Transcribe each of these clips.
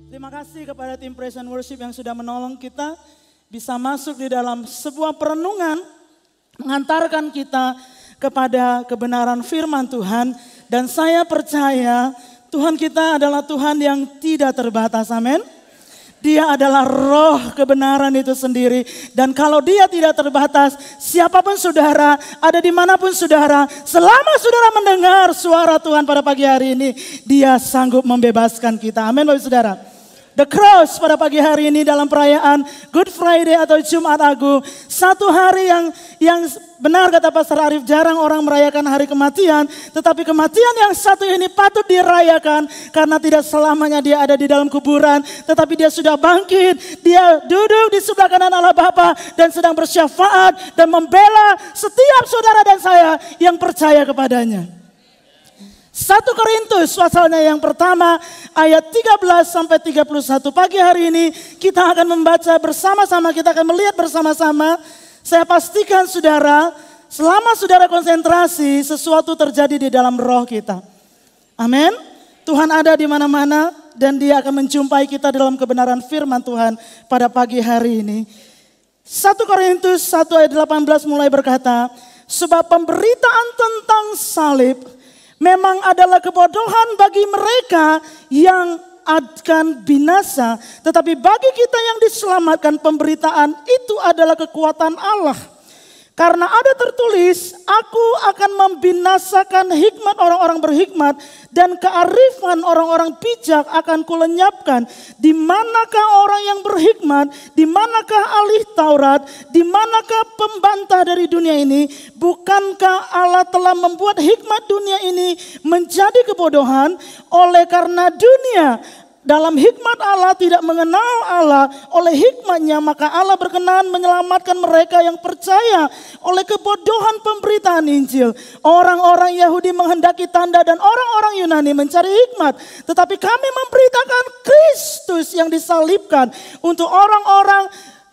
Terima kasih kepada tim Praise and Worship yang sudah menolong kita bisa masuk di dalam sebuah perenungan, mengantarkan kita kepada kebenaran firman Tuhan. Dan saya percaya Tuhan kita adalah Tuhan yang tidak terbatas, amin. Dia adalah roh kebenaran itu sendiri. Dan kalau dia tidak terbatas, siapapun saudara, ada dimanapun saudara, selama saudara mendengar suara Tuhan pada pagi hari ini, dia sanggup membebaskan kita. Amin Bapak Saudara. The Cross pada pagi hari ini dalam perayaan Good Friday atau Jumat Agung. Satu hari yang benar kata Pastor Arif, jarang orang merayakan hari kematian. Tetapi kematian yang satu ini patut dirayakan. Karena tidak selamanya dia ada di dalam kuburan. Tetapi dia sudah bangkit. Dia duduk di sebelah kanan Allah Bapa dan sedang bersyafaat dan membela setiap saudara dan saya yang percaya kepadanya. 1 Korintus pasalnya yang pertama ayat 13 sampai 31. Pagi hari ini kita akan membaca bersama-sama, kita akan melihat bersama-sama. Saya pastikan saudara, selama saudara konsentrasi sesuatu terjadi di dalam roh kita. Amin. Tuhan ada di mana-mana dan dia akan menjumpai kita dalam kebenaran firman Tuhan pada pagi hari ini. 1 Korintus 1 ayat 18 mulai berkata, sebab pemberitaan tentang salib memang adalah kebodohan bagi mereka yang akan binasa. Tetapi bagi kita yang diselamatkan, pemberitaan itu adalah kekuatan Allah. Karena ada tertulis, aku akan membinasakan hikmat orang-orang berhikmat dan kearifan orang-orang bijak akan kulenyapkan. Di manakah orang yang berhikmat? Di manakah ahli Taurat? Di manakah pembantah dari dunia ini? Bukankah Allah telah membuat hikmat dunia ini menjadi kebodohan? Oleh karena dunia dalam hikmat Allah tidak mengenal Allah, oleh hikmatnya maka Allah berkenan menyelamatkan mereka yang percaya oleh kebodohan pemberitaan Injil. Orang-orang Yahudi menghendaki tanda dan orang-orang Yunani mencari hikmat. Tetapi kami memberitakan Kristus yang disalibkan, untuk orang-orang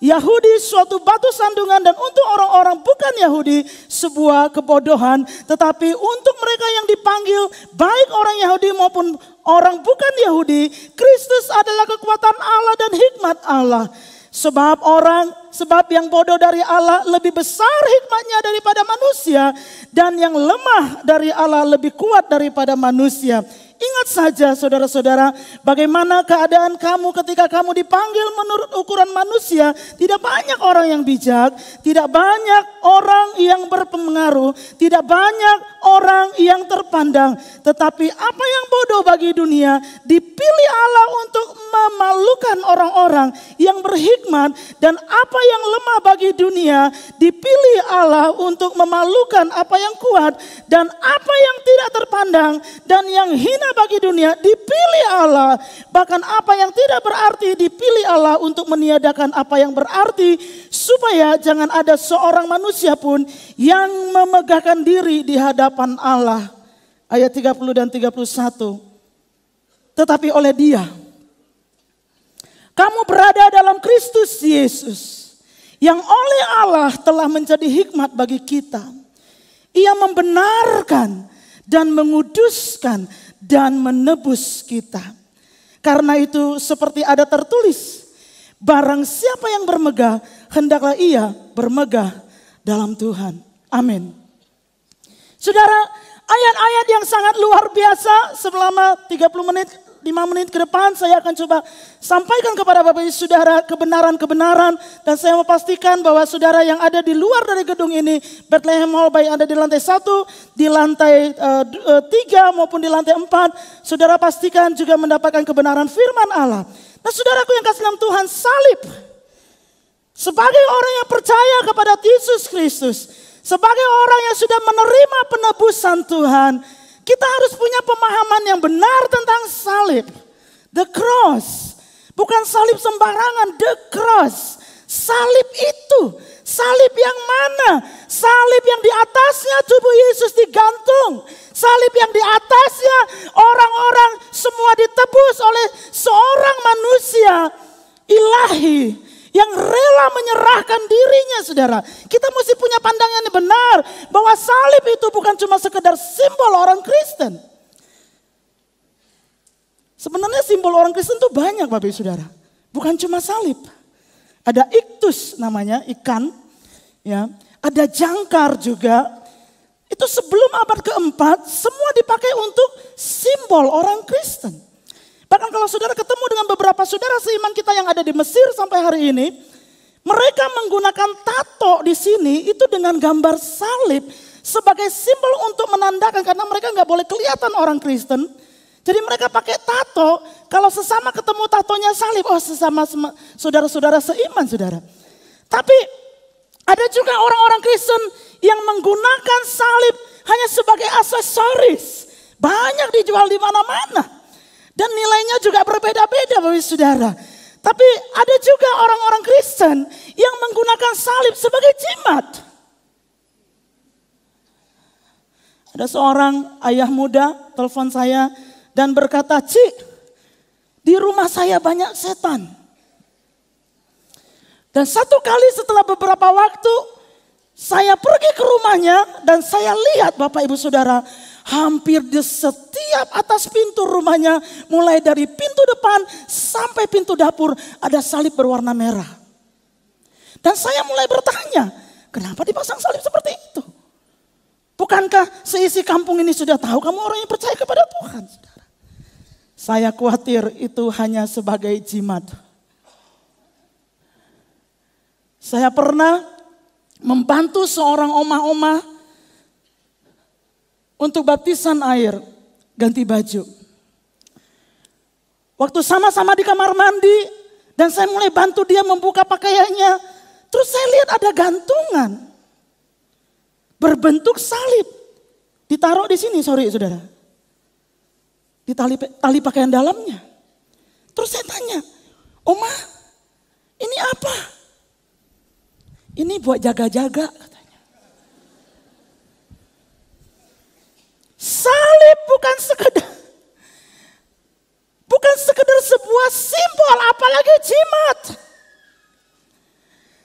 Yahudi suatu batu sandungan dan untuk orang-orang bukan Yahudi sebuah kebodohan. Tetapi untuk mereka yang dipanggil, baik orang Yahudi maupun orang bukan Yahudi, Kristus adalah kekuatan Allah dan hikmat Allah. Sebab yang bodoh dari Allah lebih besar hikmatnya daripada manusia, dan yang lemah dari Allah lebih kuat daripada manusia. Ingat saja saudara-saudara, bagaimana keadaan kamu ketika kamu dipanggil menurut ukuran manusia. Tidak banyak orang yang bijak, tidak banyak orang yang berpengaruh, tidak banyak orang yang terpandang. Tetapi apa yang bodoh bagi dunia dipilih Allah untuk memalukan orang-orang yang berhikmat. Dan apa yang lemah bagi dunia dipilih Allah untuk memalukan apa yang kuat. Dan apa yang tidak terpandang dan yang hina bagi dunia dipilih Allah. Bahkan apa yang tidak berarti dipilih Allah untuk meniadakan apa yang berarti, supaya jangan ada seorang manusia pun yang memegahkan diri di hadapan Allah. Ayat 30 dan 31. Tetapi oleh Dia kamu berada dalam Kristus Yesus, yang oleh Allah telah menjadi hikmat bagi kita. Ia membenarkan dan menguduskan dan menebus kita. Karena itu seperti ada tertulis, barang siapa yang bermegah, hendaklah ia bermegah dalam Tuhan. Amin. Saudara, ayat-ayat yang sangat luar biasa selama 30 menit, 5 menit ke depan saya akan coba sampaikan kepada Bapak Ibu Saudara kebenaran-kebenaran. Dan saya mau pastikan bahwa saudara yang ada di luar dari gedung ini, Bethlehem Hall, baik ada di lantai 1, di lantai 3 maupun di lantai 4, saudara pastikan juga mendapatkan kebenaran firman Allah. Nah saudaraku yang kasih dalam Tuhan, salib sebagai orang yang percaya kepada Yesus Kristus, sebagai orang yang sudah menerima penebusan Tuhan, kita harus punya pemahaman yang benar tentang salib. The cross. Bukan salib sembarangan, the cross. Salib itu, salib yang mana? Salib yang di atasnya tubuh Yesus digantung. Salib yang di atasnya orang-orang semua ditebus oleh seorang manusia ilahi yang rela menyerahkan dirinya, saudara. Kita mesti punya pandangan yang benar bahwa salib itu bukan cuma sekedar simbol orang Kristen. Sebenarnya simbol orang Kristen tuh banyak Bapak Ibu Saudara. Bukan cuma salib. Ada iktus namanya, ikan. Ya, ada jangkar juga. Itu sebelum abad keempat, semua dipakai untuk simbol orang Kristen. Bahkan kalau saudara ketemu dengan beberapa saudara seiman kita yang ada di Mesir sampai hari ini, mereka menggunakan tato di sini itu dengan gambar salib sebagai simbol untuk menandakan, karena mereka nggak boleh kelihatan orang Kristen. Jadi mereka pakai tato, kalau sesama ketemu tatonya salib, oh sesama saudara-saudara seiman saudara. Tapi ada juga orang-orang Kristen yang menggunakan salib hanya sebagai aksesoris. Banyak dijual di mana-mana. Dan nilainya juga berbeda-beda Bapak Ibu Saudara. Tapi ada juga orang-orang Kristen yang menggunakan salib sebagai jimat. Ada seorang ayah muda telepon saya dan berkata, "Cik, di rumah saya banyak setan." Dan satu kali setelah beberapa waktu saya pergi ke rumahnya dan saya lihat Bapak Ibu Saudara, hampir di setiap atas pintu rumahnya, mulai dari pintu depan sampai pintu dapur ada salib berwarna merah. Dan saya mulai bertanya, kenapa dipasang salib seperti itu? Bukankah seisi kampung ini sudah tahu kamu orang yang percaya kepada Tuhan? Saudara? Saya khawatir itu hanya sebagai jimat. Saya pernah membantu seorang oma-oma untuk baptisan air, ganti baju. Waktu sama-sama di kamar mandi dan saya mulai bantu dia membuka pakaiannya. Terus saya lihat ada gantungan berbentuk salib. Ditaruh di sini, sorry saudara. Di tali pakaian dalamnya. Terus saya tanya, "Oma, ini apa?" "Ini buat jaga-jaga," katanya. Salib bukan sekedar sebuah simbol, apalagi jimat.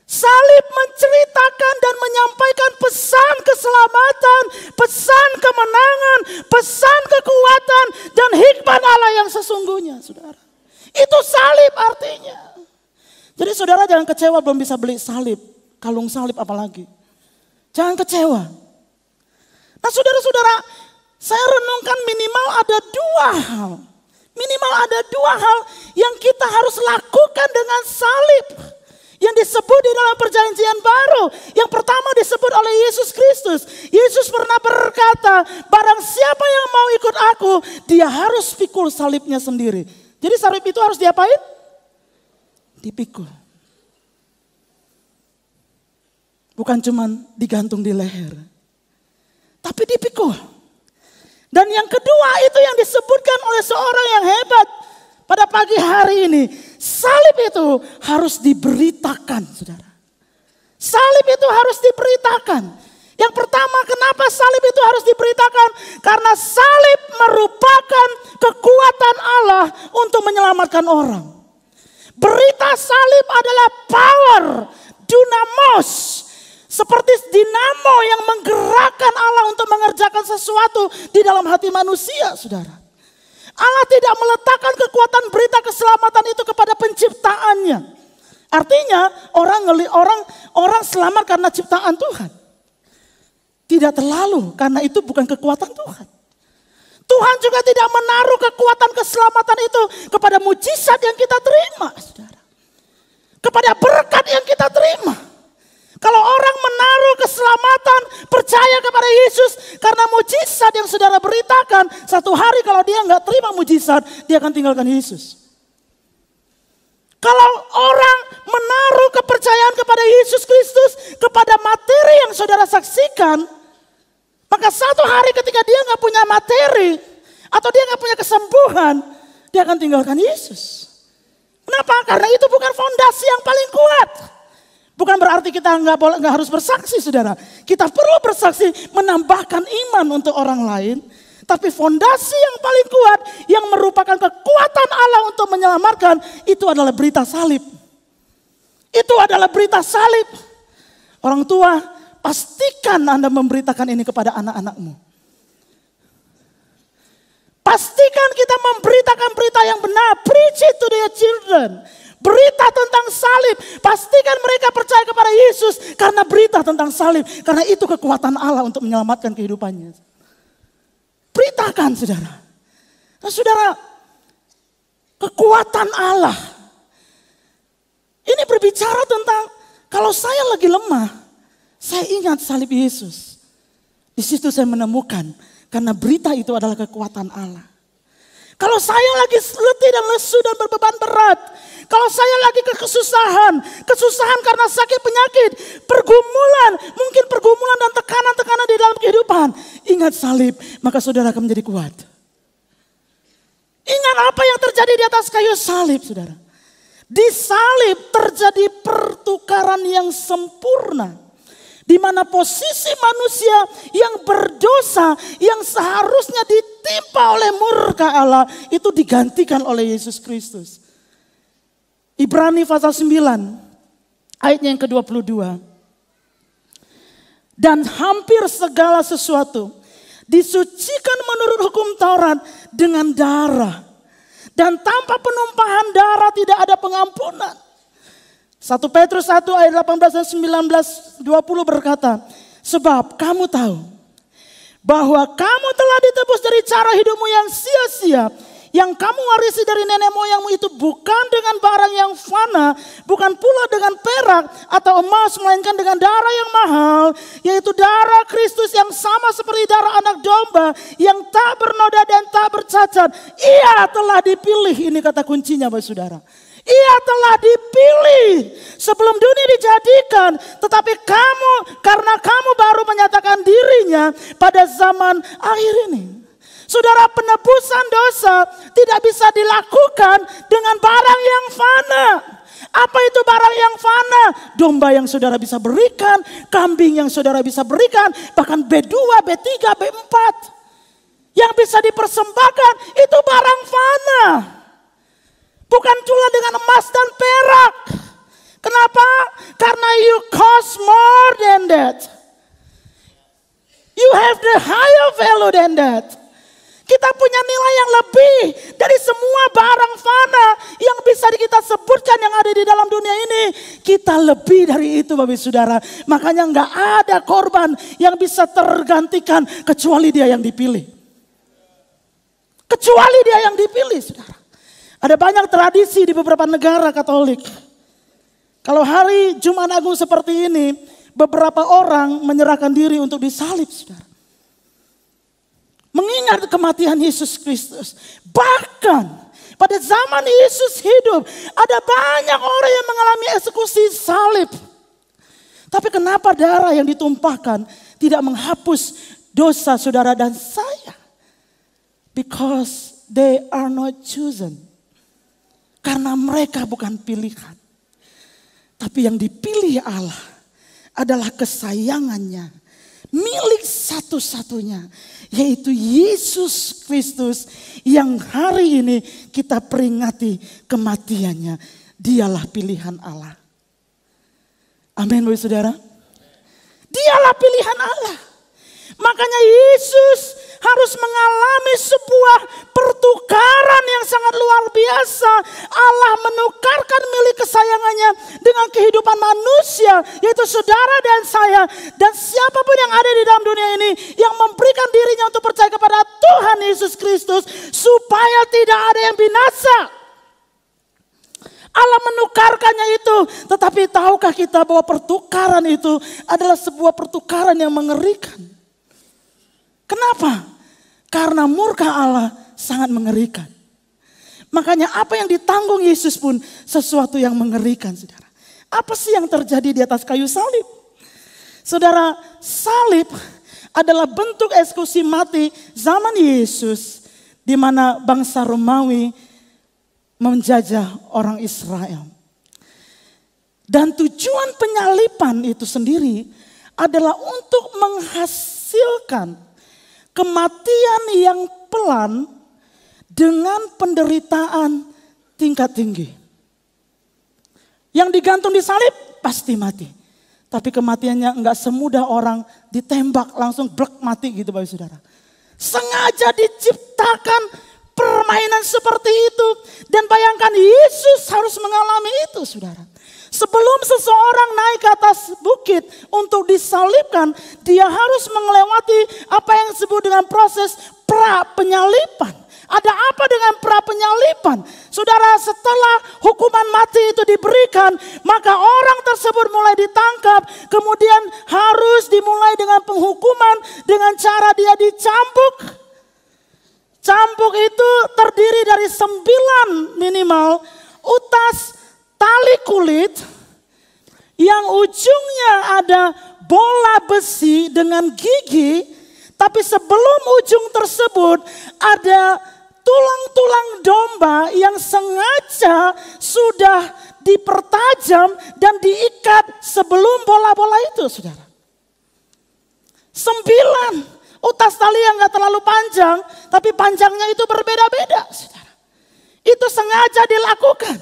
Salib menceritakan dan menyampaikan pesan keselamatan, pesan kemenangan, pesan kekuatan dan hikmat Allah yang sesungguhnya, saudara. Itu salib artinya. Jadi saudara jangan kecewa belum bisa beli salib, kalung salib apalagi. Jangan kecewa. Nah saudara-saudara, saya renungkan minimal ada dua hal. Minimal ada dua hal yang kita harus lakukan dengan salib. Yang disebut di dalam perjanjian baru. Yang pertama disebut oleh Yesus Kristus. Yesus pernah berkata, barang siapa yang mau ikut aku, dia harus pikul salibnya sendiri. Jadi salib itu harus diapain? Dipikul. Bukan cuma digantung di leher. Tapi dipikul. Dan yang kedua itu yang disebutkan oleh seorang yang hebat pada pagi hari ini. Salib itu harus diberitakan, saudara. Salib itu harus diberitakan. Yang pertama, kenapa salib itu harus diberitakan? Karena salib merupakan kekuatan Allah untuk menyelamatkan orang. Berita salib adalah power, dunamos. Seperti dinamo yang menggerakkan Allah untuk mengerjakan sesuatu di dalam hati manusia, saudara. Allah tidak meletakkan kekuatan berita keselamatan itu kepada penciptaannya. Artinya orang selamat karena ciptaan Tuhan. Tidak terlalu, karena itu bukan kekuatan Tuhan. Tuhan juga tidak menaruh kekuatan keselamatan itu kepada mujizat yang kita terima, saudara. Kepada berkat yang kita terima. Kalau orang menaruh keselamatan, percaya kepada Yesus karena mujizat yang saudara beritakan, satu hari kalau dia nggak terima mujizat, dia akan tinggalkan Yesus. Kalau orang menaruh kepercayaan kepada Yesus Kristus, kepada materi yang saudara saksikan, maka satu hari ketika dia nggak punya materi, atau dia nggak punya kesembuhan, dia akan tinggalkan Yesus. Kenapa? Karena itu bukan fondasi yang paling kuat. Bukan berarti kita nggak harus bersaksi, saudara. Kita perlu bersaksi, menambahkan iman untuk orang lain. Tapi fondasi yang paling kuat, yang merupakan kekuatan Allah untuk menyelamatkan, itu adalah berita salib. Itu adalah berita salib. Orang tua, pastikan Anda memberitakan ini kepada anak-anakmu. Pastikan kita memberitakan berita yang benar. Preach it to their children. Berita tentang salib. Pastikan mereka percaya kepada Yesus karena berita tentang salib. Karena itu kekuatan Allah untuk menyelamatkan kehidupannya. Beritakan saudara. Nah saudara, kekuatan Allah. Ini berbicara tentang kalau saya lagi lemah, saya ingat salib Yesus. Di situ saya menemukan karena berita itu adalah kekuatan Allah. Kalau saya lagi letih dan lesu dan berbeban berat, kalau saya lagi kesusahan karena sakit penyakit, pergumulan, mungkin pergumulan dan tekanan-tekanan di dalam kehidupan, ingat salib, maka saudara akan menjadi kuat. Ingat apa yang terjadi di atas kayu salib, saudara. Di salib terjadi pertukaran yang sempurna. Di mana posisi manusia yang berdosa, yang seharusnya ditimpa oleh murka Allah, itu digantikan oleh Yesus Kristus. Ibrani pasal 9, ayatnya yang ke-22. Dan hampir segala sesuatu disucikan menurut hukum Taurat dengan darah. Dan tanpa penumpahan darah tidak ada pengampunan. 1 Petrus 1 ayat 18 dan 19, 20 berkata, sebab kamu tahu bahwa kamu telah ditebus dari cara hidupmu yang sia-sia, yang kamu warisi dari nenek moyangmu itu bukan dengan barang yang fana, bukan pula dengan perak atau emas, melainkan dengan darah yang mahal, yaitu darah Kristus yang sama seperti darah anak domba, yang tak bernoda dan tak bercacat. Ia telah dipilih, ini kata kuncinya Bapak Saudara. Ia telah dipilih sebelum dunia dijadikan, tetapi kamu, karena kamu baru menyatakan dirinya pada zaman akhir ini. Saudara, penebusan dosa tidak bisa dilakukan dengan barang yang fana. Apa itu barang yang fana? Domba yang saudara bisa berikan, kambing yang saudara bisa berikan, bahkan B2, B3, B4. Yang bisa dipersembahkan itu barang fana. Bukan pula dengan emas dan perak. Kenapa? Karena you cost more than that. You have the higher value than that. Kita punya nilai yang lebih dari semua barang fana yang bisa kita sebutkan yang ada di dalam dunia ini. Kita lebih dari itu Bapak Saudara. Makanya nggak ada korban yang bisa tergantikan kecuali dia yang dipilih. Kecuali dia yang dipilih saudara. Ada banyak tradisi di beberapa negara Katolik. Kalau hari Jumat Agung seperti ini, beberapa orang menyerahkan diri untuk disalib saudara. Mengingat kematian Yesus Kristus. Bahkan pada zaman Yesus hidup, ada banyak orang yang mengalami eksekusi salib. Tapi kenapa darah yang ditumpahkan tidak menghapus dosa saudara dan saya? Because they are not chosen. Karena mereka bukan pilihan. Tapi yang dipilih Allah adalah kesayangannya. Milik satu-satunya. Yaitu Yesus Kristus yang hari ini kita peringati kematiannya. Dialah pilihan Allah. Amin Bapak Saudara. Dialah pilihan Allah. Makanya Yesus harus mengalami sebuah pertukaran yang sangat luar biasa. Allah menukarkan milik kesayangannya dengan kehidupan manusia, yaitu saudara dan saya. Dan siapapun yang ada di dalam dunia ini yang memberikan dirinya untuk percaya kepada Tuhan Yesus Kristus supaya tidak ada yang binasa. Allah menukarkannya itu. Tetapi tahukah kita bahwa pertukaran itu adalah sebuah pertukaran yang mengerikan. Kenapa? Karena murka Allah sangat mengerikan. Makanya apa yang ditanggung Yesus pun sesuatu yang mengerikan saudara. Apa sih yang terjadi di atas kayu salib? Saudara, salib adalah bentuk eksekusi mati zaman Yesus. Di mana bangsa Romawi menjajah orang Israel. Dan tujuan penyaliban itu sendiri adalah untuk menghasilkan kematian yang pelan dengan penderitaan tingkat tinggi. Yang digantung di salib pasti mati. Tapi kematiannya enggak semudah orang ditembak langsung blek mati gitu Bapak Saudara. Sengaja diciptakan permainan seperti itu. Dan bayangkan Yesus harus mengalami itu, saudara. Sebelum seseorang naik ke atas bukit untuk disalibkan, dia harus melewati apa yang disebut dengan proses pra-penyaliban. Ada apa dengan pra-penyaliban? Saudara, setelah hukuman mati itu diberikan, maka orang tersebut mulai ditangkap. Kemudian harus dimulai dengan penghukuman dengan cara dia dicambuk. Cambuk itu terdiri dari 9 minimal utas tali kulit yang ujungnya ada bola besi dengan gigi. Tapi sebelum ujung tersebut ada tulang-tulang domba yang sengaja sudah dipertajam dan diikat sebelum bola-bola itu, saudara. 9 utas tali yang gak terlalu panjang, tapi panjangnya itu berbeda-beda, saudara. Itu sengaja dilakukan.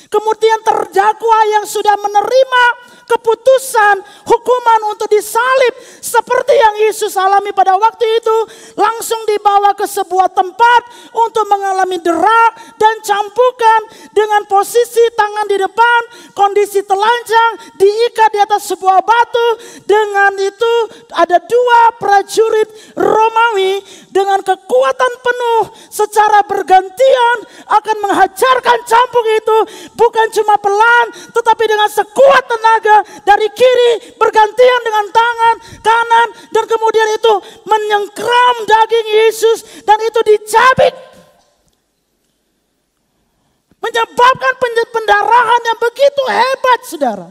Kemudian terdakwa yang sudah menerima keputusan hukuman untuk disalib seperti yang Yesus alami pada waktu itu, langsung dibawa ke sebuah tempat untuk mengalami derak dan cambukan dengan posisi tangan di depan, kondisi telanjang, diikat di atas sebuah batu. Dengan itu ada 2 prajurit Romawi dengan kekuatan penuh secara bergantian akan menghajarkan cambuk itu, bukan cuma pelan tetapi dengan sekuat tenaga dari kiri bergantian dengan tangan kanan, dan kemudian itu menyengkram daging Yesus dan itu dicabik, menyebabkan pendarahan yang begitu hebat, saudara.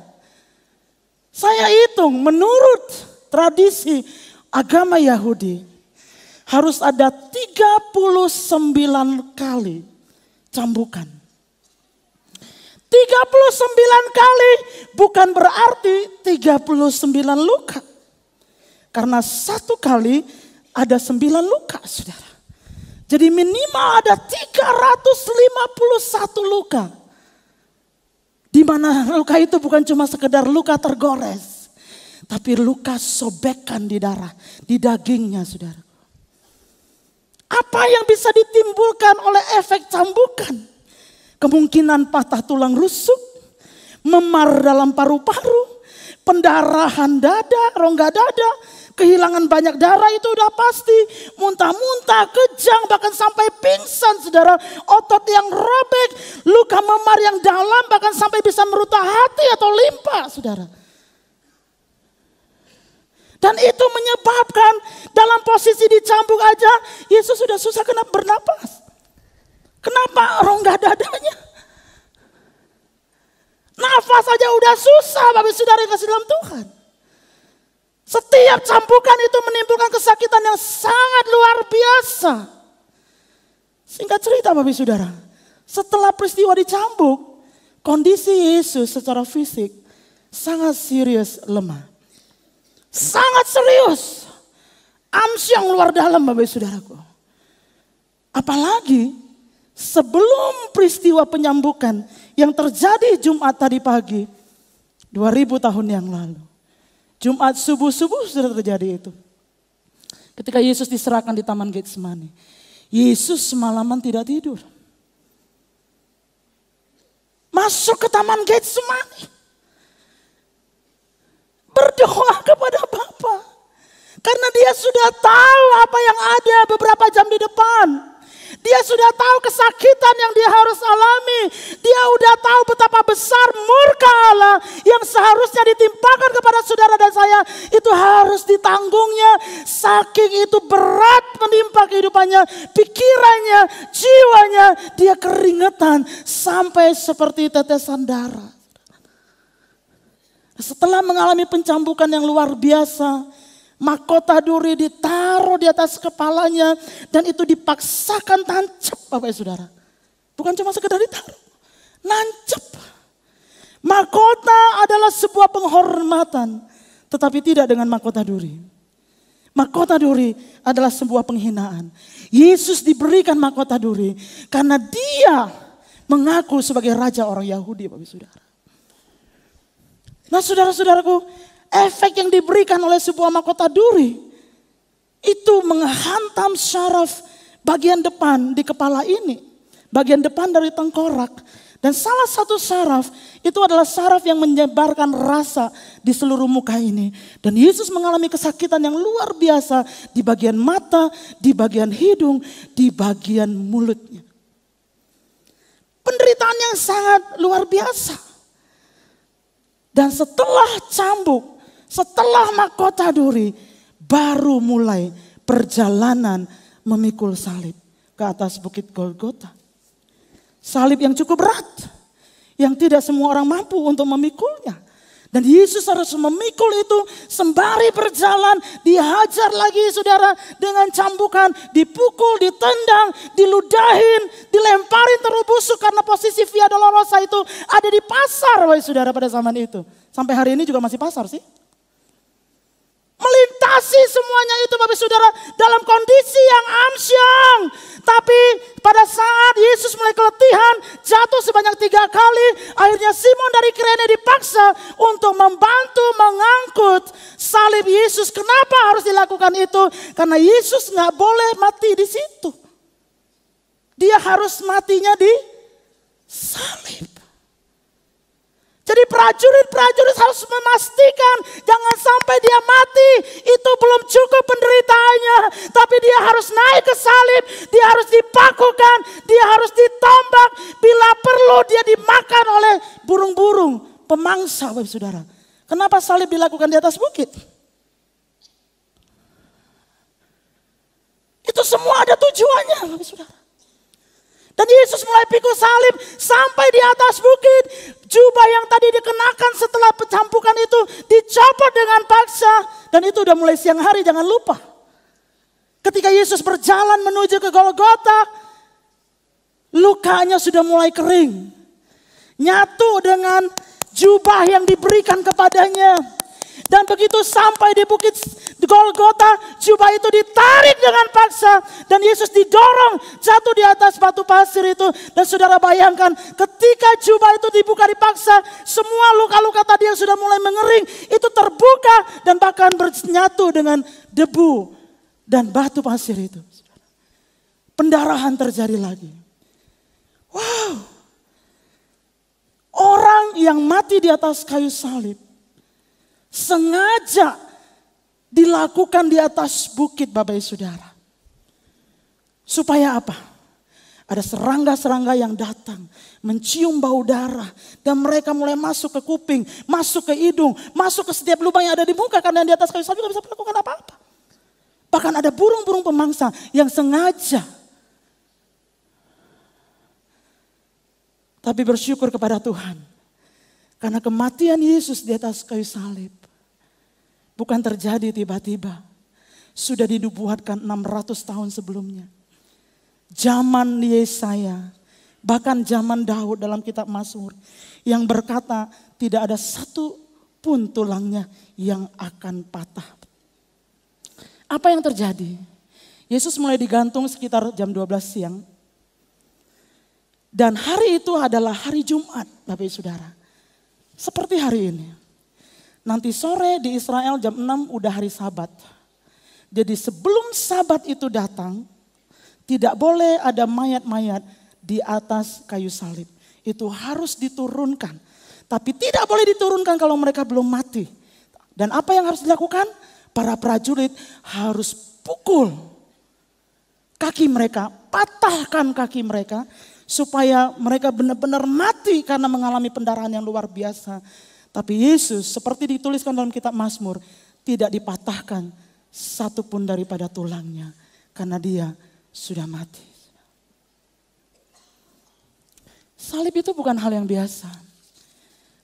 Saya hitung menurut tradisi agama Yahudi harus ada 39 kali cambukan. 39 kali bukan berarti 39 luka. Karena 1 kali ada 9 luka, saudara. Jadi minimal ada 351 luka. Di mana luka itu bukan cuma sekedar luka tergores. Tapi luka sobekan di darah, di dagingnya, saudara. Apa yang bisa ditimbulkan oleh efek cambukan? Kemungkinan patah tulang rusuk, memar dalam paru-paru, pendarahan dada, rongga dada, kehilangan banyak darah itu udah pasti. Muntah-muntah, kejang, bahkan sampai pingsan, saudara. Otot yang robek, luka memar yang dalam, bahkan sampai bisa merusak hati atau limpa, saudara. Dan itu menyebabkan dalam posisi dicambuk aja, Yesus sudah susah kena bernapas. Kenapa rongga dadanya? Nafas saja udah susah, Bapak Saudara yang kasih dalam Tuhan. Setiap cambukan itu menimbulkan kesakitan yang sangat luar biasa. Singkat cerita, Bapak Saudara, setelah peristiwa dicambuk, kondisi Yesus secara fisik sangat serius lemah. Sangat serius. Amsyang luar dalam, Bapak Saudaraku. Apalagi sebelum peristiwa penyambukan yang terjadi Jumat tadi pagi, 2000 tahun yang lalu. Jumat subuh-subuh sudah terjadi itu. Ketika Yesus diserahkan di Taman Getsemani. Yesus semalaman tidak tidur. Masuk ke Taman Getsemani. Berdoa kepada Bapa. Karena dia sudah tahu apa yang ada beberapa jam di depan. Dia sudah tahu kesakitan yang dia harus alami. Dia udah tahu betapa besar murka Allah yang seharusnya ditimpakan kepada saudara dan saya. Itu harus ditanggungnya. Saking itu berat menimpa kehidupannya, pikirannya, jiwanya. Dia keringetan sampai seperti tetesan darah. Setelah mengalami pencambukan yang luar biasa, mahkota duri ditaruh di atas kepalanya dan itu dipaksakan tancap, Bapak Saudara. Bukan cuma sekedar ditaruh, nancap. Mahkota adalah sebuah penghormatan, tetapi tidak dengan mahkota duri. Mahkota duri adalah sebuah penghinaan. Yesus diberikan mahkota duri karena dia mengaku sebagai raja orang Yahudi, Bapak Saudara. Nah, saudara-saudaraku, efek yang diberikan oleh sebuah mahkota duri itu menghantam syaraf bagian depan di kepala ini. Bagian depan dari tengkorak. Dan salah satu saraf itu adalah saraf yang menyebarkan rasa di seluruh muka ini. Dan Yesus mengalami kesakitan yang luar biasa di bagian mata, di bagian hidung, di bagian mulutnya. Penderitaan yang sangat luar biasa. Dan setelah cambuk, setelah mahkota duri, baru mulai perjalanan memikul salib ke atas bukit Golgota. Salib yang cukup berat, yang tidak semua orang mampu untuk memikulnya. Dan Yesus harus memikul itu sembari berjalan, dihajar lagi saudara dengan cambukan, dipukul, ditendang, diludahin, dilemparin terus busuk karena posisi Via Dolorosa itu ada di pasar, wahai saudara, pada zaman itu. Sampai hari ini juga masih pasar sih. Melintasi semuanya itu Bapak Saudara dalam kondisi yang amsyang. Tapi pada saat Yesus mulai keletihan, jatuh sebanyak 3 kali. Akhirnya Simon dari Kirene dipaksa untuk membantu mengangkut salib Yesus. Kenapa harus dilakukan itu? Karena Yesus gak boleh mati di situ. Dia harus matinya di salib. Jadi prajurit-prajurit harus memastikan jangan sampai dia mati. Itu belum cukup penderitaannya. Tapi dia harus naik ke salib. Dia harus dipakukan. Dia harus ditombak. Bila perlu dia dimakan oleh burung-burung pemangsa, Bapak Saudara. Kenapa salib dilakukan di atas bukit? Itu semua ada tujuannya, Bapak Saudara. Dan Yesus mulai pikul salib sampai di atas bukit. Jubah yang tadi dikenakan setelah pencampukan itu dicopot dengan paksa. Dan itu udah mulai siang hari, jangan lupa. Ketika Yesus berjalan menuju ke Golgota, lukanya sudah mulai kering. Nyatu dengan jubah yang diberikan kepadanya. Dan begitu sampai di bukit Golgota, jubah itu ditarik dengan paksa. Dan Yesus didorong jatuh di atas batu pasir itu. Dan saudara bayangkan ketika jubah itu dibuka dipaksa, semua luka-luka tadi yang sudah mulai mengering itu terbuka. Dan bahkan bernyatu dengan debu dan batu pasir itu. Pendarahan terjadi lagi. Wow. Orang yang mati di atas kayu salib sengaja dilakukan di atas bukit, Bapak Ibu Saudara. Supaya apa? Ada serangga-serangga yang datang mencium bau darah. Dan mereka mulai masuk ke kuping, masuk ke hidung, masuk ke setiap lubang yang ada di muka. Karena yang di atas kayu salib tidak bisa melakukan apa-apa. Bahkan ada burung-burung pemangsa yang sengaja. Tapi bersyukur kepada Tuhan. Karena kematian Yesus di atas kayu salib bukan terjadi tiba-tiba. Sudah dinubuatkan 600 tahun sebelumnya. Zaman Yesaya, bahkan zaman Daud dalam kitab Mazmur yang berkata tidak ada satu pun tulangnya yang akan patah. Apa yang terjadi? Yesus mulai digantung sekitar jam 12 siang. Dan hari itu adalah hari Jumat, Bapak Ibu Saudara. Seperti hari ini. Nanti sore di Israel jam 6 udah hari Sabat. Jadi sebelum Sabat itu datang, tidak boleh ada mayat-mayat di atas kayu salib. Itu harus diturunkan. Tapi tidak boleh diturunkan kalau mereka belum mati. Dan apa yang harus dilakukan? Para prajurit harus pukul kaki mereka, patahkan kaki mereka. Supaya mereka benar-benar mati karena mengalami pendarahan yang luar biasa. Tapi Yesus seperti dituliskan dalam kitab Mazmur, tidak dipatahkan satupun daripada tulangnya. Karena dia sudah mati. Salib itu bukan hal yang biasa.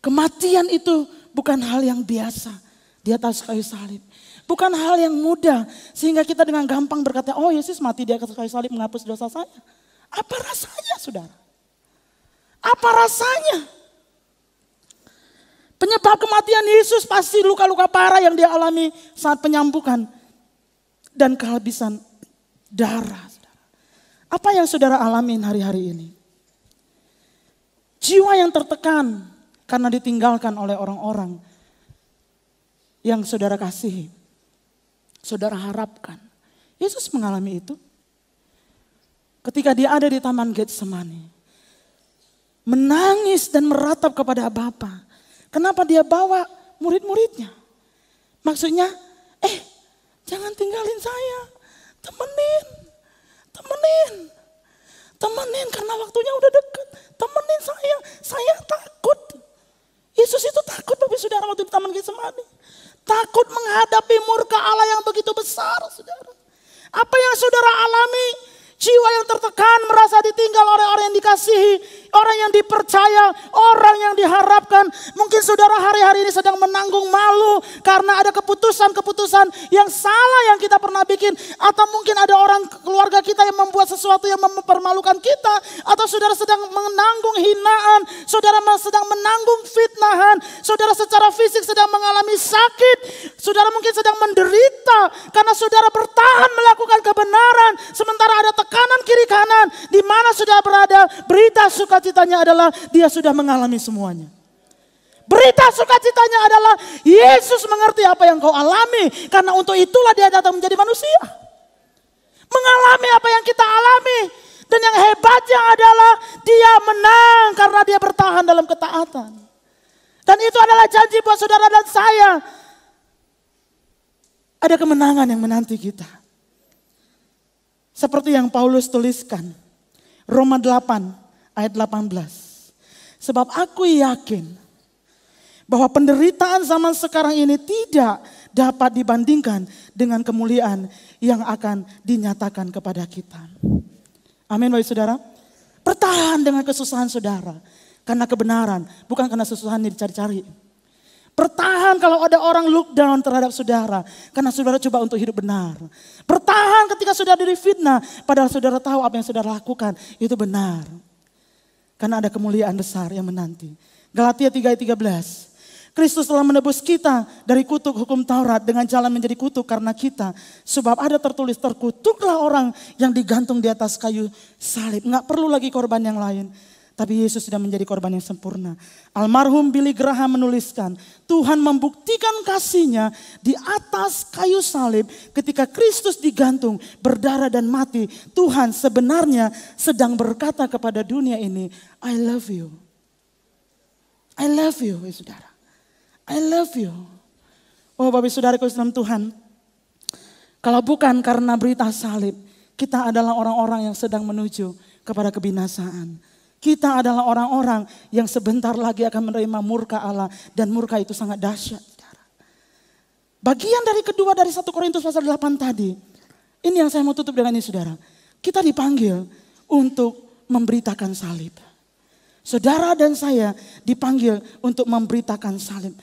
Kematian itu bukan hal yang biasa di atas kayu salib. Bukan hal yang mudah sehingga kita dengan gampang berkata, oh Yesus mati di atas kayu salib menghapus dosa saya. Apa rasanya saudara? Apa rasanya? Penyebab kematian Yesus pasti luka-luka parah yang dia alami saat penyambukan. Dan kehabisan darah. Apa yang saudara alami hari-hari ini? Jiwa yang tertekan karena ditinggalkan oleh orang-orang yang saudara kasihi. Saudara harapkan. Yesus mengalami itu. Ketika dia ada di Taman Getsemani. Menangis dan meratap kepada Bapa. Kenapa dia bawa murid-muridnya? Maksudnya, jangan tinggalin saya. Temenin karena waktunya udah dekat. Temenin saya takut. Yesus itu takut Bapak Saudara waktu di Taman Getsemani. Takut menghadapi murka Allah yang begitu besar Saudara. Apa yang Saudara alami? Jiwa yang tertekan, merasa ditinggal oleh orang yang dikasihi, orang yang dipercaya, orang yang diharapkan. Mungkin saudara hari-hari ini sedang menanggung malu karena ada keputusan-keputusan yang salah yang kita pernah bikin. Atau mungkin ada orang keluarga kita yang membuat sesuatu yang mempermalukan kita. Atau saudara sedang menanggung hinaan, saudara sedang menanggung fitnahan, saudara secara fisik sedang mengalami sakit. Saudara mungkin sedang menderita karena saudara bertahan melakukan kebenaran. Sementara ada kanan kiri kanan, di mana sudah berada, berita sukacitanya adalah dia sudah mengalami semuanya. Berita sukacitanya adalah Yesus mengerti apa yang kau alami, karena untuk itulah dia datang menjadi manusia. Mengalami apa yang kita alami, dan yang hebatnya adalah dia menang karena dia bertahan dalam ketaatan. Dan itu adalah janji buat saudara dan saya. Ada kemenangan yang menanti kita. Seperti yang Paulus tuliskan, Roma 8 ayat 18. Sebab aku yakin bahwa penderitaan zaman sekarang ini tidak dapat dibandingkan dengan kemuliaan yang akan dinyatakan kepada kita. Amin Bapak Saudara. Bertahan dengan kesusahan saudara. Karena kebenaran, bukan karena kesusahan yang dicari-cari. Bertahan kalau ada orang look down terhadap saudara. Karena saudara coba untuk hidup benar. Bertahan ketika saudara difitnah. Padahal saudara tahu apa yang saudara lakukan. Itu benar. Karena ada kemuliaan besar yang menanti. Galatia 3 ayat 13. Kristus telah menebus kita dari kutuk hukum Taurat. Dengan jalan menjadi kutuk karena kita. Sebab ada tertulis, terkutuklah orang yang digantung di atas kayu salib. Nggak perlu lagi korban yang lain. Tapi Yesus sudah menjadi korban yang sempurna. Almarhum Billy Graham menuliskan, Tuhan membuktikan kasih-Nya di atas kayu salib ketika Kristus digantung, berdarah dan mati. Tuhan sebenarnya sedang berkata kepada dunia ini, I love you. I love you, saudara. I love you. Oh Bapak Saudaraku dalam Tuhan, kalau bukan karena berita salib, kita adalah orang-orang yang sedang menuju kepada kebinasaan. Kita adalah orang-orang yang sebentar lagi akan menerima murka Allah. Dan murka itu sangat dahsyat. Bagian dari kedua dari 1 Korintus pasal 8 tadi. Ini yang saya mau tutup dengan ini saudara. Kita dipanggil untuk memberitakan salib. Saudara dan saya dipanggil untuk memberitakan salib.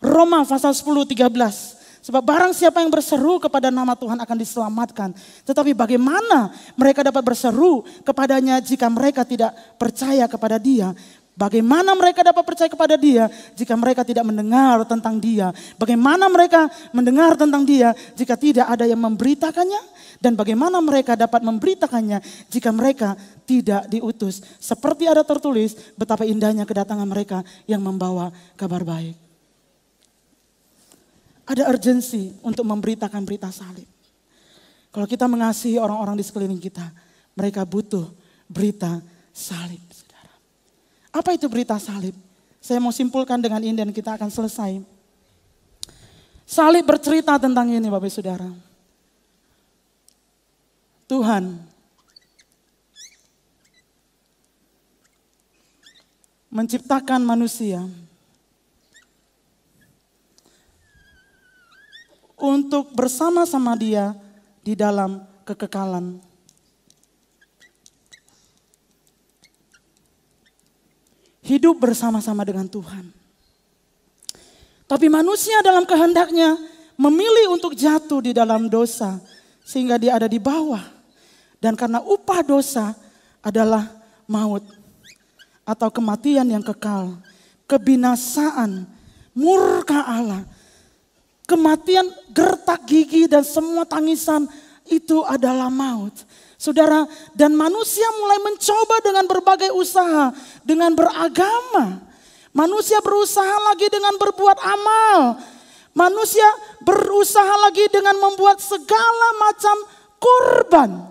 Roma pasal 10:13. Sebab barang siapa yang berseru kepada nama Tuhan akan diselamatkan. Tetapi bagaimana mereka dapat berseru kepadanya jika mereka tidak percaya kepada Dia? Bagaimana mereka dapat percaya kepada Dia jika mereka tidak mendengar tentang Dia? Bagaimana mereka mendengar tentang Dia jika tidak ada yang memberitakannya? Dan bagaimana mereka dapat memberitakannya jika mereka tidak diutus? Seperti ada tertulis betapa indahnya kedatangan mereka yang membawa kabar baik. Ada urgensi untuk memberitakan berita salib. Kalau kita mengasihi orang-orang di sekeliling kita, mereka butuh berita salib. Saudara. Apa itu berita salib? Saya mau simpulkan dengan ini dan kita akan selesai. Salib bercerita tentang ini Bapak Saudara. Tuhan menciptakan manusia untuk bersama-sama Dia di dalam kekekalan. Hidup bersama-sama dengan Tuhan. Tapi manusia dalam kehendaknya memilih untuk jatuh di dalam dosa. Sehingga dia ada di bawah. Dan karena upah dosa adalah maut. Atau kematian yang kekal. Kebinasaan, murka Allah. Kematian, gertak gigi dan semua tangisan itu adalah maut. Saudara, dan manusia mulai mencoba dengan berbagai usaha, dengan beragama. Manusia berusaha lagi dengan berbuat amal. Manusia berusaha lagi dengan membuat segala macam korban.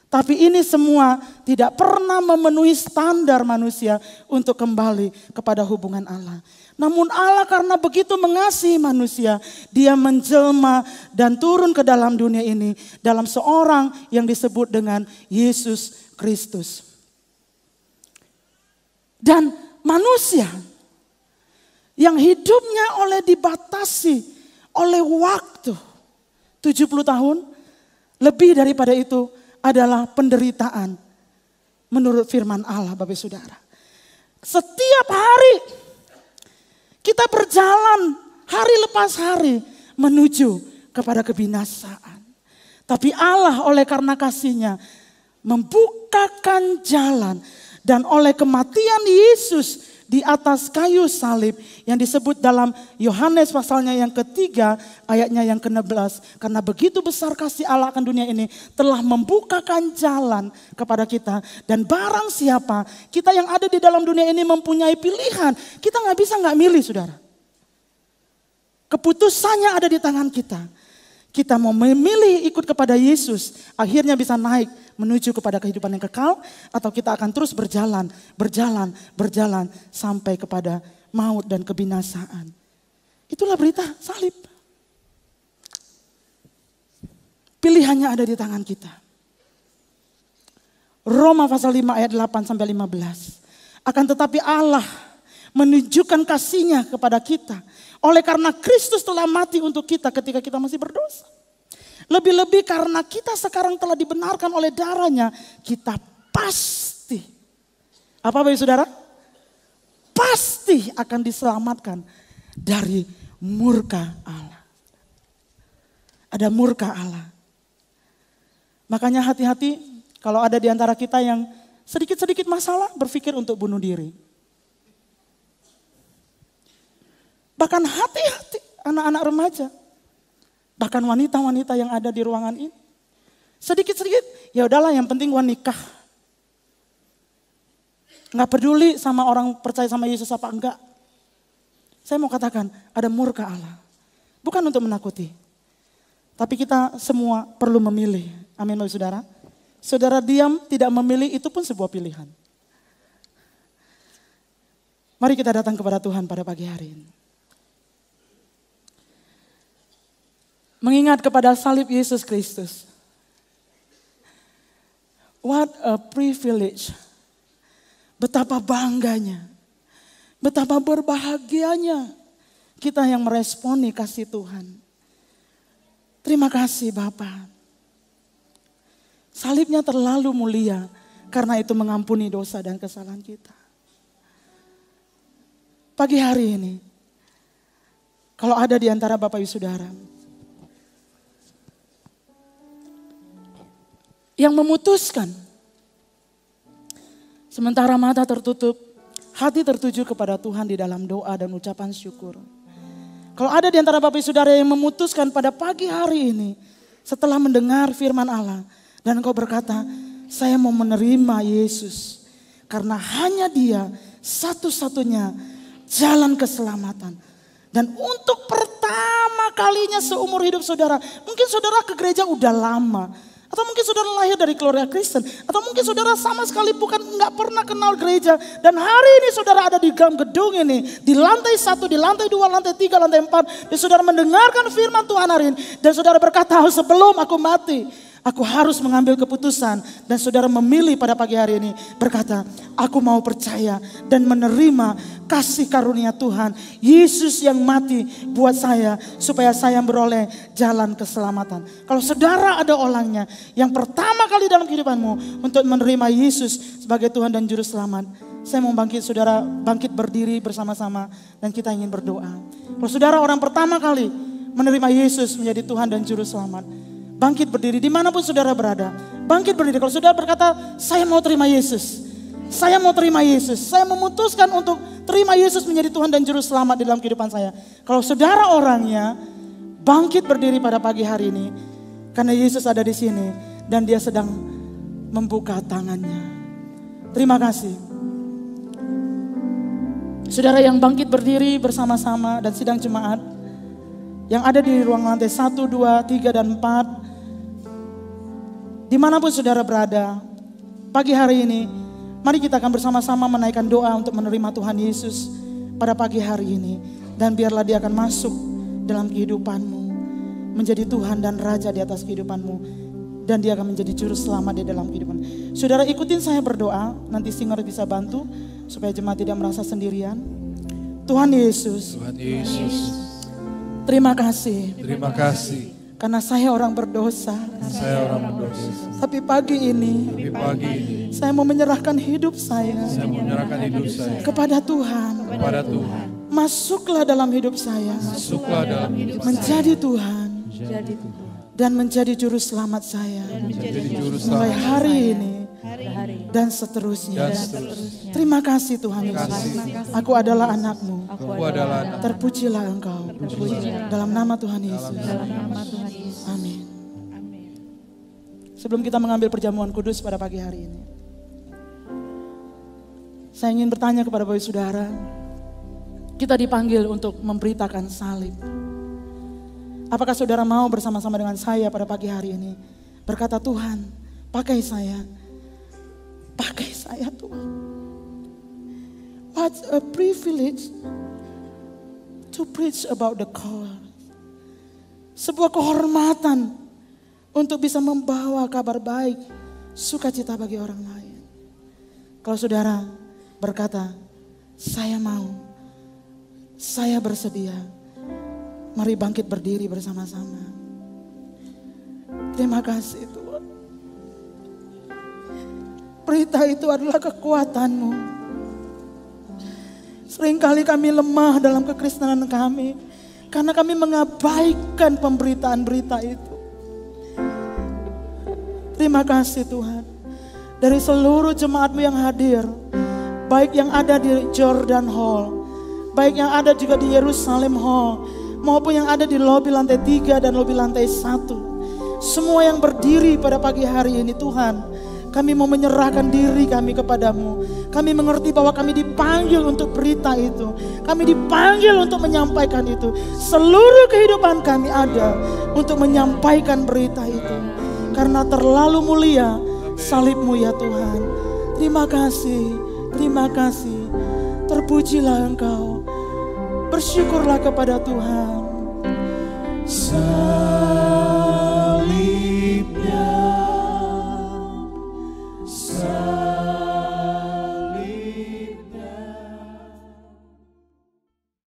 Tapi ini semua tidak pernah memenuhi standar manusia untuk kembali kepada hubungan Allah. Namun Allah karena begitu mengasihi manusia, dia menjelma dan turun ke dalam dunia ini dalam seorang yang disebut dengan Yesus Kristus. Dan manusia yang hidupnya dibatasi oleh waktu 70 tahun, lebih daripada itu adalah penderitaan menurut firman Allah, Bapak Saudara. Setiap hari kita berjalan hari lepas hari menuju kepada kebinasaan. Tapi Allah oleh karena kasih-Nya membukakan jalan, dan oleh kematian Yesus di atas kayu salib yang disebut dalam Yohanes pasalnya yang ketiga ayatnya yang ke-16. Karena begitu besar kasih Allah akan dunia ini telah membukakan jalan kepada kita. Dan barang siapa kita yang ada di dalam dunia ini mempunyai pilihan. Kita nggak milih saudara. Keputusannya ada di tangan kita. Kita mau memilih ikut kepada Yesus, akhirnya bisa naik menuju kepada kehidupan yang kekal, atau kita akan terus berjalan sampai kepada maut dan kebinasaan. Itulah berita salib. Pilihannya ada di tangan kita. Roma pasal 5 ayat 8 sampai 15. Akan tetapi Allah menunjukkan kasih-Nya kepada kita. Oleh karena Kristus telah mati untuk kita ketika kita masih berdosa. Lebih-lebih karena kita sekarang telah dibenarkan oleh darah-Nya, kita pasti, apa Bapak Saudara? Pasti akan diselamatkan dari murka Allah. Ada murka Allah. Makanya hati-hati kalau ada di antara kita yang sedikit-sedikit masalah berpikir untuk bunuh diri. Bahkan hati-hati anak-anak remaja. Bahkan wanita-wanita yang ada di ruangan ini. Sedikit-sedikit, ya udahlah yang penting gua nikah. Nggak peduli sama orang percaya sama Yesus apa enggak. Saya mau katakan ada murka Allah. Bukan untuk menakuti. Tapi kita semua perlu memilih. Amin Bapak Saudara. Saudara diam tidak memilih itu pun sebuah pilihan. Mari kita datang kepada Tuhan pada pagi hari ini. Mengingat kepada salib Yesus Kristus. What a privilege. Betapa bangganya. Betapa berbahagianya kita yang meresponi kasih Tuhan. Terima kasih Bapa. Salibnya terlalu mulia karena itu mengampuni dosa dan kesalahan kita. Pagi hari ini, kalau ada di antara Bapak Ibu Saudara yang memutuskan sementara mata tertutup, hati tertuju kepada Tuhan di dalam doa dan ucapan syukur. Kalau ada di antara Bapak Ibu Saudara yang memutuskan pada pagi hari ini setelah mendengar firman Allah dan engkau berkata, saya mau menerima Yesus karena hanya Dia satu-satunya jalan keselamatan. Dan untuk pertama kalinya seumur hidup saudara, mungkin saudara ke gereja udah lama. Atau mungkin saudara lahir dari keluarga Kristen. Atau mungkin saudara sama sekali nggak pernah kenal gereja. Dan hari ini saudara ada di dalam gedung ini. Di lantai 1, di lantai 2, lantai 3, lantai 4. Dan saudara mendengarkan firman Tuhan hari ini. Dan saudara berkata, sebelum aku mati, aku harus mengambil keputusan. Dan saudara memilih pada pagi hari ini. Berkata, aku mau percaya dan menerima kasih karunia Tuhan. Yesus yang mati buat saya. Supaya saya beroleh jalan keselamatan. Kalau saudara ada orangnya yang pertama kali dalam kehidupanmu untuk menerima Yesus sebagai Tuhan dan Juru Selamat. Saya mau saudara bangkit berdiri bersama-sama dan kita ingin berdoa. Kalau saudara orang pertama kali menerima Yesus menjadi Tuhan dan Juru Selamat. Bangkit berdiri dimanapun saudara berada. Bangkit berdiri kalau saudara berkata saya mau terima Yesus. Saya mau terima Yesus. Saya memutuskan untuk terima Yesus menjadi Tuhan dan Juru Selamat di dalam kehidupan saya. Kalau saudara orangnya bangkit berdiri pada pagi hari ini. Karena Yesus ada di sini dan Dia sedang membuka tangannya. Terima kasih. Saudara yang bangkit berdiri bersama-sama dan sidang jemaat. Yang ada di ruang lantai 1, 2, 3, dan 4. Dimanapun saudara berada, pagi hari ini, mari kita akan bersama-sama menaikkan doa untuk menerima Tuhan Yesus pada pagi hari ini. Dan biarlah dia akan masuk dalam kehidupanmu, menjadi Tuhan dan Raja di atas kehidupanmu. Dan dia akan menjadi juru selamat di dalam kehidupan. Saudara ikutin saya berdoa, nanti singer bisa bantu supaya jemaat tidak merasa sendirian. Tuhan Yesus, terima kasih. Terima kasih. Karena saya orang berdosa. Saya orang berdosa. Tapi pagi ini, saya mau menyerahkan hidup saya. Saya menyerahkan hidup saya kepada Tuhan. kepada Tuhan. Masuklah dalam hidup saya. Masuklah dalam hidup menjadi Tuhan. Dan menjadi juru selamat saya. Mulai hari ini dan seterusnya. Terima kasih Tuhan Yesus. Aku adalah anakmu. Terpujilah Engkau. Dalam nama Tuhan Yesus. Amin. Sebelum kita mengambil perjamuan kudus pada pagi hari ini, saya ingin bertanya kepada Bapak Saudara. Kita dipanggil untuk memberitakan salib. Apakah saudara mau bersama-sama dengan saya pada pagi hari ini berkata, Tuhan, pakai saya Tuhan. What a privilege to preach about the cross. Sebuah kehormatan untuk bisa membawa kabar baik, sukacita bagi orang lain. Kalau saudara berkata, saya mau, saya bersedia. Mari bangkit berdiri bersama-sama. Terima kasih Tuhan. Berita itu adalah kekuatan-Mu. Seringkali kami lemah dalam kekristenan kami. Karena kami mengabaikan pemberitaan berita itu. Terima kasih Tuhan. Dari seluruh jemaat-Mu yang hadir. Baik yang ada di Jordan Hall. Baik yang ada juga di Yerusalem Hall. Maupun yang ada di lobi lantai 3 dan lobi lantai 1. Semua yang berdiri pada pagi hari ini Tuhan, kami mau menyerahkan diri kami kepadamu. Kami mengerti bahwa kami dipanggil untuk berita itu. Kami dipanggil untuk menyampaikan itu. Seluruh kehidupan kami ada untuk menyampaikan berita itu. Karena terlalu mulia salib-Mu ya Tuhan. Terima kasih, terima kasih. Terpujilah Engkau. Bersyukurlah kepada Tuhan.